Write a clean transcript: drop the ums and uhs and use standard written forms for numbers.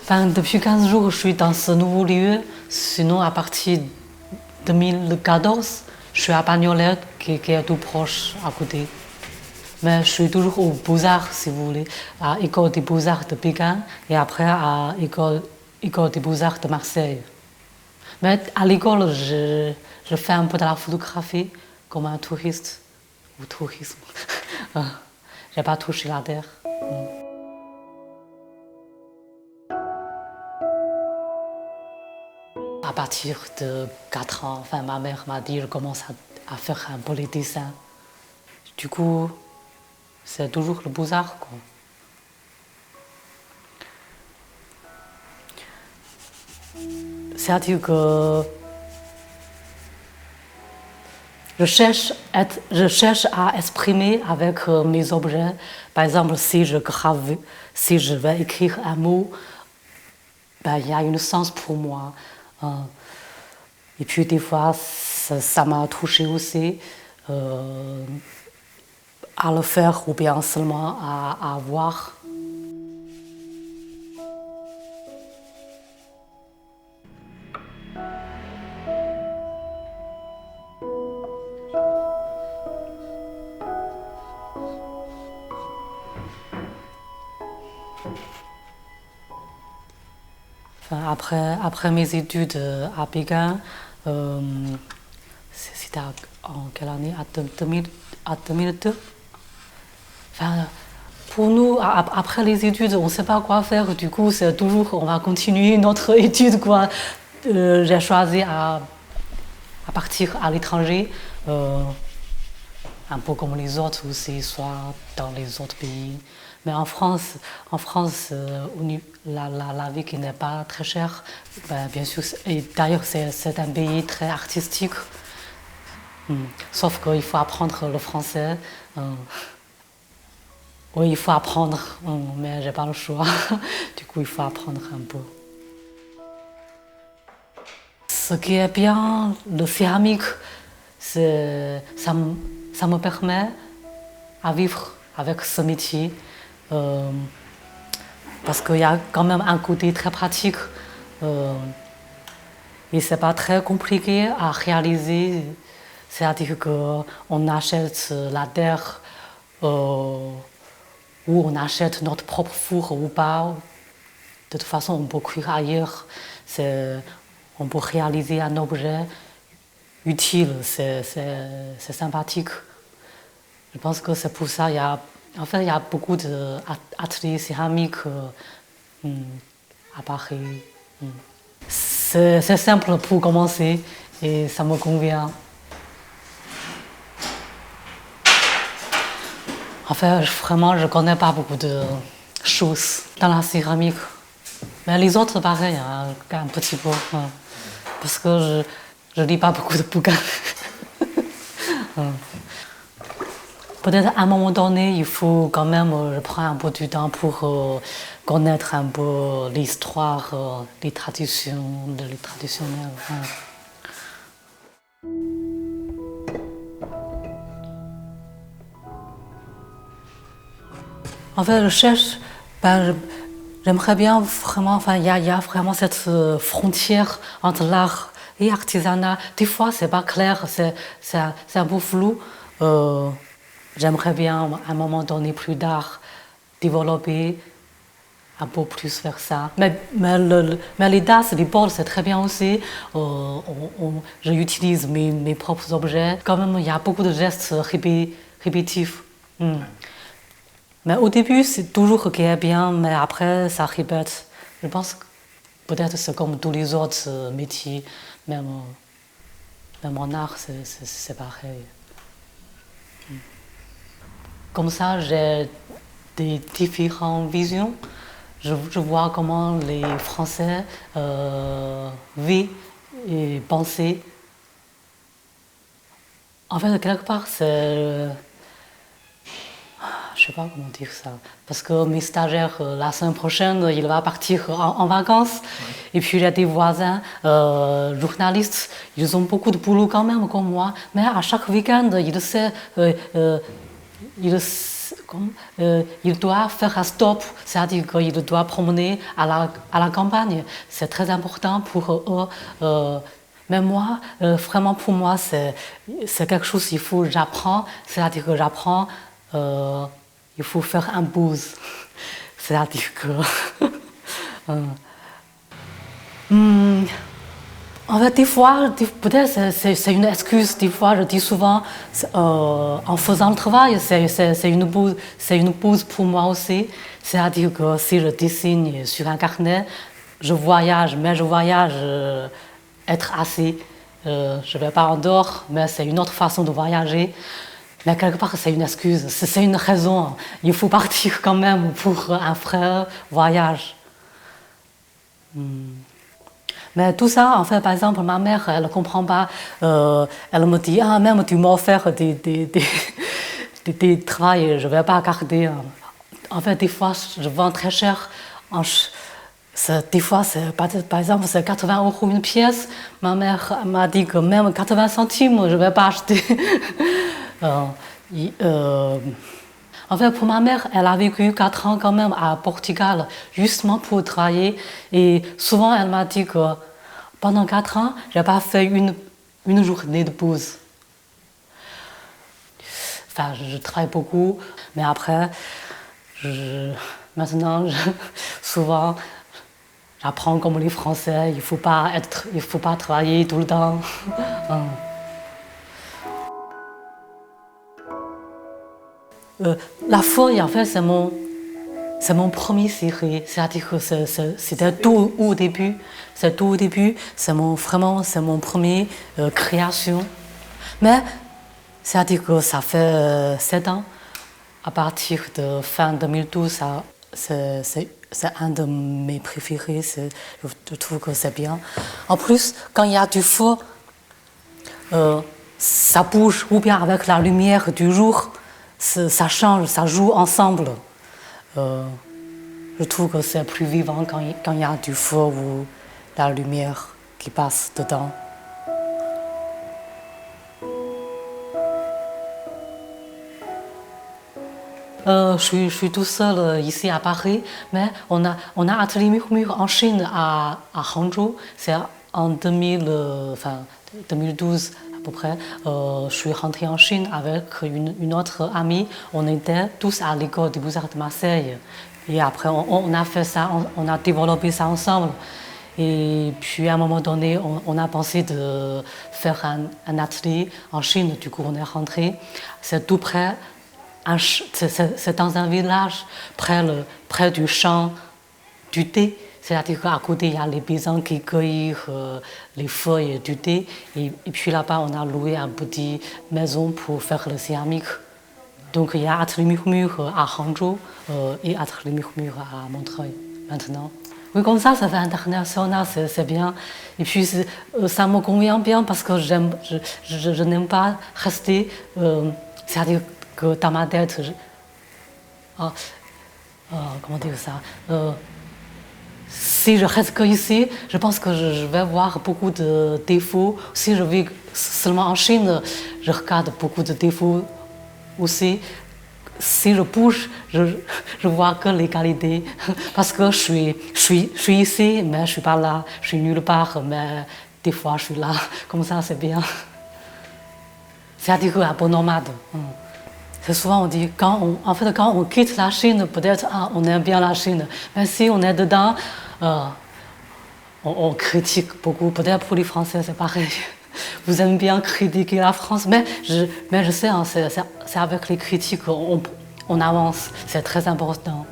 Enfin, depuis 15 jours, je suis dans ce nouveau lieu. Sinon, à partir de 2014, je suis à Bagnolet, qui est tout proche à côté. Mais je suis toujours aux Beaux-Arts, si vous voulez, à École des Beaux-Arts de Pékin et après à École des Beaux-Arts de Marseille. Mais à l'école, je fais un peu de la photographie comme un touriste ou tourisme. J'ai pas touché la terre. À partir de 4 ans, enfin, ma mère m'a dit je commence à faire un peu les dessins. Du coup, c'est toujours le beaux-arts, quoi. C'est-à-dire que je cherche à exprimer avec mes objets. Par exemple, si je vais écrire un mot, ben, il y a un sens pour moi. Et puis des fois, ça m'a touché aussi à le faire ou bien seulement à voir. Enfin, après mes études à Pékin, c'était en quelle année? À 2002. Enfin, pour nous, après les études, on ne sait pas quoi faire. Du coup, c'est toujours, on va continuer notre étude, quoi. J'ai choisi à partir à l'étranger, un peu comme les autres aussi, soit dans les autres pays. Mais en France, la vie qui n'est pas très chère, ben, bien sûr, et d'ailleurs c'est un pays très artistique. Sauf qu'il faut apprendre le français. Oui, il faut apprendre, mais j'ai pas le choix. Du coup, il faut apprendre un peu. Ce qui est bien, le céramique, ça me permet à vivre avec ce métier. Parce qu'il y a quand même un côté très pratique. Et c'est pas très compliqué à réaliser. C'est-à-dire qu'on achète la terre ou on achète notre propre four ou pas. De toute façon, on peut cuire ailleurs. On peut réaliser un objet utile. C'est sympathique. Je pense que c'est pour ça. En fait, il y a beaucoup d'ateliers céramiques à Paris. C'est simple pour commencer et ça me convient. En fait, vraiment, je ne connais pas beaucoup de choses dans la céramique. Mais les autres, pareil, hein, un petit peu. Hein, parce que je lis pas beaucoup de bouquins. Peut-être à un moment donné, il faut quand même prendre un peu du temps pour connaître un peu l'histoire, les traditions, les traditionnels. Hein. En fait, je cherche, j'aimerais bien vraiment, enfin, il y a vraiment cette frontière entre l'art et l'artisanat. Des fois, c'est pas clair, c'est un peu flou. J'aimerais bien, à un moment donné, plus tard, développer un peu plus vers ça. Mais les tasses, les bols, c'est très bien aussi. J'utilise mes propres objets. Quand même, il y a beaucoup de gestes répétitifs. Mais au début, c'est toujours ce qui est bien, mais après, ça répète. Je pense que peut-être c'est comme tous les autres métiers, même en art, c'est pareil. comme ça, j'ai des différentes visions. Je vois comment les Français vivent et pensent. En fait, quelque part, c'est... Je sais pas comment dire ça. Parce que mes stagiaires, la semaine prochaine, il va partir en vacances. Et puis, j'ai des voisins journalistes. Ils ont beaucoup de boulot quand même, comme moi. Mais à chaque week-end, il doit faire un stop. C'est-à-dire qu'il doit promener à la campagne. C'est très important pour eux. Mais moi, vraiment pour moi, c'est quelque chose qu'il faut que j'apprends. C'est-à-dire que j'apprends... il faut faire un pause. C'est-à-dire que... en fait, des fois, peut-être c'est une excuse. Des fois, je dis souvent, en faisant le travail, c'est une pause pour moi aussi. C'est-à-dire que si je dessine sur un carnet, je voyage, mais je voyage être assis. Je ne vais pas en dehors, mais c'est une autre façon de voyager. Mais quelque part, c'est une excuse, c'est une raison. Il faut partir quand même pour un frère voyage. Mais tout ça, en fait, par exemple, ma mère, elle ne comprend pas. Elle me dit, ah, même tu m'as offert des travails, je ne vais pas garder. En fait, des fois, je vends très cher. Des fois, par exemple, c'est 80 € une pièce. Ma mère m'a dit que même 80 centimes, je ne vais pas acheter. En fait, pour ma mère, elle a vécu 4 ans quand même à Portugal, justement pour travailler. Et souvent, elle m'a dit que pendant 4 ans, je n'ai pas fait une journée de pause. Enfin, je travaille beaucoup, mais après, maintenant, souvent, j'apprends comme les Français, il ne faut pas travailler tout le temps. La feuille, en fait, c'est mon premier série. C'est-à-dire que c'était tout au début. C'est tout au début. C'est mon premier création. Mais c'est-à-dire que ça fait 7 ans. À partir de fin 2012, c'est un de mes préférés. Je trouve que c'est bien. En plus, quand il y a du feu, ça bouge, ou bien avec la lumière du jour, ça change, ça joue ensemble. Je trouve que c'est plus vivant quand il y a du feu ou la lumière qui passe dedans. Je suis tout seul ici à Paris, mais on a Atelier Murmure en Chine à Hangzhou. C'est en 2012 à peu près. Je suis rentrée en Chine avec une autre amie. On était tous à l'école des Beaux-Arts de Marseille. Et après, on a fait ça, on a développé ça ensemble. Et puis à un moment donné, on a pensé de faire un atelier en Chine. Du coup, on est rentré. C'est tout près. C'est dans un village près du champ du thé. C'est-à-dire qu'à côté, il y a les paysans qui cueillent les feuilles du thé. Et puis là-bas, on a loué une petite maison pour faire le céramique. Donc il y a Atelier Murmure à Hangzhou et Atelier Murmure à Montreuil maintenant. Oui, comme ça fait international, c'est bien. Et puis ça me convient bien parce que je n'aime pas rester... c'est-à-dire que dans ma tête, comment dire ça, si je reste que ici, je pense que je vais voir beaucoup de défauts. Si je vis seulement en Chine, je regarde beaucoup de défauts aussi. Si je bouge, je vois que les qualités. Parce que je suis ici, mais je ne suis pas là. Je suis nulle part, mais des fois je suis là. Comme ça, c'est bien. C'est-à-dire un peu nomade. C'est souvent on dit, quand on quitte la Chine, peut-être on aime bien la Chine. Mais si on est dedans, on critique beaucoup. Peut-être pour les Français, c'est pareil. Vous aimez bien critiquer la France, mais je sais, hein, c'est avec les critiques qu'on avance. C'est très important.